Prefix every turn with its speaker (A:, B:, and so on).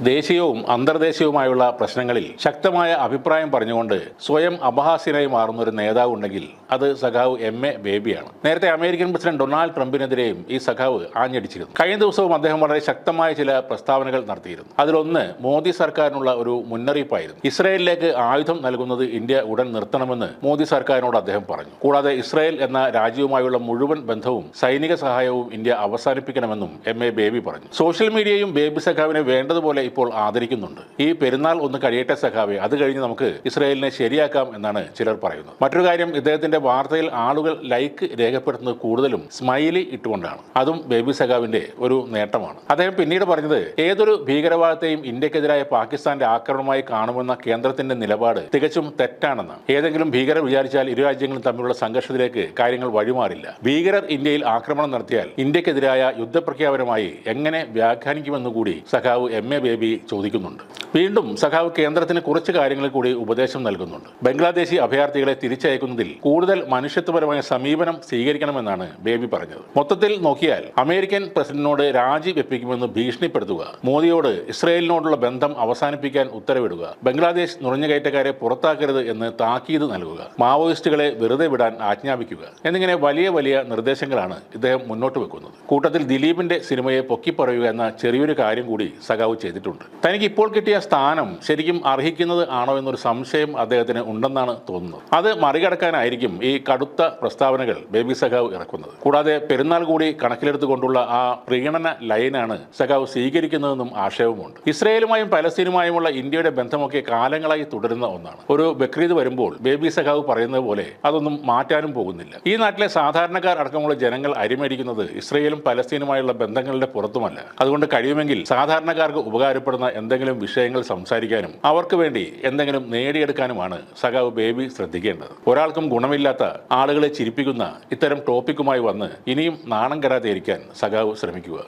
A: ദേശീയവും അന്തർദേശീയവുമായുള്ള പ്രശ്നങ്ങളിൽ ശക്തമായ അഭിപ്രായം പറഞ്ഞുകൊണ്ട് സ്വയം അപഹാസ്യനായി മാറുന്ന ഒരു നേതാവ് ഉണ്ടെങ്കിൽ അത് സഖാവ് എം.എ. ബേബിയാണ്. നേരത്തെ അമേരിക്കൻ പ്രസിഡന്റ് ഡൊണാൾഡ് ട്രംപിനെതിരെയും ഈ സഖാവ് ആഞ്ഞടിച്ചിരുന്നു. കഴിഞ്ഞ ദിവസവും അദ്ദേഹം വളരെ ശക്തമായ ചില പ്രസ്താവനകൾ നടത്തിയിരുന്നു. അതിലൊന്ന് മോദി സർക്കാരിനുള്ള ഒരു മുന്നറിയിപ്പായിരുന്നു. ഇസ്രായേലിലേക്ക് ആയുധം നൽകുന്നത് ഇന്ത്യ ഉടൻ നിർത്തണമെന്ന് മോദി സർക്കാരിനോട് അദ്ദേഹം പറഞ്ഞു. കൂടാതെ ഇസ്രായേൽ എന്ന രാജ്യവുമായുള്ള മുഴുവൻ ബന്ധവും സൈനിക സഹായവും ഇന്ത്യ അവസാനിപ്പിക്കണമെന്നും എം.എ. ബേബി പറഞ്ഞു. സോഷ്യൽ മീഡിയയും ബേബി സഖാവിനെ വേണ്ടതുപോലെ ഇപ്പോൾ ആദരിക്കുന്നുണ്ട്. ഈ പെരുന്നാൾ ഒന്ന് കഴിയട്ടെ സഖാവെ, അത് കഴിഞ്ഞ് നമുക്ക് ഇസ്രായേലിനെ ശരിയാക്കാം എന്നാണ് ചിലർ പറയുന്നത്. മറ്റൊരു കാര്യം, ഇദ്ദേഹത്തിന്റെ വാർത്തയിൽ ആളുകൾ ലൈക്ക് രേഖപ്പെടുത്തുന്നത് കൂടുതലും സ്മൈലി ഇട്ടുകൊണ്ടാണ്. അതും ബേബി സഖാവിന്റെ ഒരു നേട്ടമാണ്. അദ്ദേഹം പിന്നീട് പറഞ്ഞത്, ഏതൊരു ഭീകരവാദത്തെയും ഇന്ത്യക്കെതിരായ പാകിസ്ഥാന്റെ ആക്രമണമായി കാണുമെന്ന കേന്ദ്രത്തിന്റെ നിലപാട് തികച്ചും തെറ്റാണെന്ന്. ഏതെങ്കിലും ഭീകരർ വിചാരിച്ചാൽ ഇരു രാജ്യങ്ങളും തമ്മിലുള്ള സംഘർഷത്തിലേക്ക് കാര്യങ്ങൾ വഴിമാറില്ല. ഭീകരർ ഇന്ത്യയിൽ ആക്രമണം നടത്തിയാൽ ഇന്ത്യക്കെതിരായ യുദ്ധപ്രഖ്യാപനമായി എങ്ങനെ വ്യാഖ്യാനിക്കുമെന്ന് കൂടി സഖാവ് എം.എ. ബേബി ചോദിക്കുന്നുണ്ട്. വീണ്ടും സഖാവ് കേന്ദ്രത്തിന് കുറച്ച് കാര്യങ്ങളിൽ കൂടി ഉപദേശം നൽകുന്നുണ്ട്. ബംഗ്ലാദേശി അഭയാർത്ഥികളെ തിരിച്ചയക്കുന്നതിൽ കൂടുതൽ മനുഷ്യത്വപരമായ സമീപനം സ്വീകരിക്കണമെന്നാണ് ബേബി പറഞ്ഞത്. മൊത്തത്തിൽ നോക്കിയാൽ അമേരിക്കൻ പ്രസിഡന്റിനോട് രാജി വെപ്പിക്കുമെന്ന് ഭീഷണിപ്പെടുത്തുക, മോദിയോട് ഇസ്രായേലിനോടുള്ള ബന്ധം അവസാനിപ്പിക്കാൻ ഉത്തരവിടുക, ബംഗ്ലാദേശ് നുഴഞ്ഞുകയറ്റക്കാരെ പുറത്താക്കരുത് എന്ന് താക്കീത് നൽകുക, മാവോയിസ്റ്റുകളെ വെറുതെ വിടാൻ ആജ്ഞാപിക്കുക എന്നിങ്ങനെ വലിയ വലിയ നിർദ്ദേശങ്ങളാണ് ഇദ്ദേഹം മുന്നോട്ട് വെക്കുന്നത്. കൂട്ടത്തിൽ ദിലീപിന്റെ സിനിമയെ പൊക്കിപ്പറയുക എന്ന ചെറിയൊരു കാര്യം കൂടി സഖാവ് ചെയ്തിട്ടുണ്ട്. തനിക്ക് ഇപ്പോൾ കിട്ടിയ സ്ഥാനം ശരിക്കും അർഹിക്കുന്നത് ആണോ എന്നൊരു സംശയം അദ്ദേഹത്തിന് ഉണ്ടെന്നാണ് തോന്നുന്നത്. അത് മറികടക്കാനായിരിക്കും ഈ കടുത്ത പ്രസ്താവനകൾ ബേബി സഖാവ് ഇറക്കുന്നത്. കൂടാതെ പെരുന്നാൾ കൂടി കണക്കിലെടുത്തുകൊണ്ടുള്ള ആ പ്രീണന ലൈനാണ് സഖാവ് സ്വീകരിക്കുന്നതെന്നും ആക്ഷേപമുണ്ട്. ഇസ്രായേലുമായും പലസ്തീനുമായുമുള്ള ഇന്ത്യയുടെ ബന്ധമൊക്കെ കാലങ്ങളായി തുടരുന്ന ഒന്നാണ്. ഒരു ബക്രീദ് വരുമ്പോൾ ബേബി സഖാവ് പറയുന്നത് പോലെ അതൊന്നും മാറ്റാനും പോകുന്നില്ല. ഈ നാട്ടിലെ സാധാരണക്കാർ അടക്കമുള്ള ജനങ്ങൾ അരിമേടിക്കുന്നത് ഇസ്രായേലും പലസ്തീനുമായുള്ള ബന്ധങ്ങളുടെ പുറത്തുമല്ല. അതുകൊണ്ട് കഴിയുമെങ്കിൽ സാധാരണക്കാർക്ക് ഉപകാരപ്പെടുന്ന എന്തെങ്കിലും വിഷയങ്ങൾ സംസാരിക്കാനും അവർക്ക് വേണ്ടി എന്തെങ്കിലും നേടിയെടുക്കാനുമാണ് സഖാവ് ബേബി ശ്രദ്ധിക്കേണ്ടത്. ഒരാൾക്കും ഗുണമില്ലാത്ത ആളുകളെ ചിരിപ്പിക്കുന്ന ഇത്തരം ടോപ്പിക്കുമായി വന്ന് ഇനിയും നാണം കെടാതെ ഇരിക്കാൻ സഖാവ് ശ്രമിക്കുക.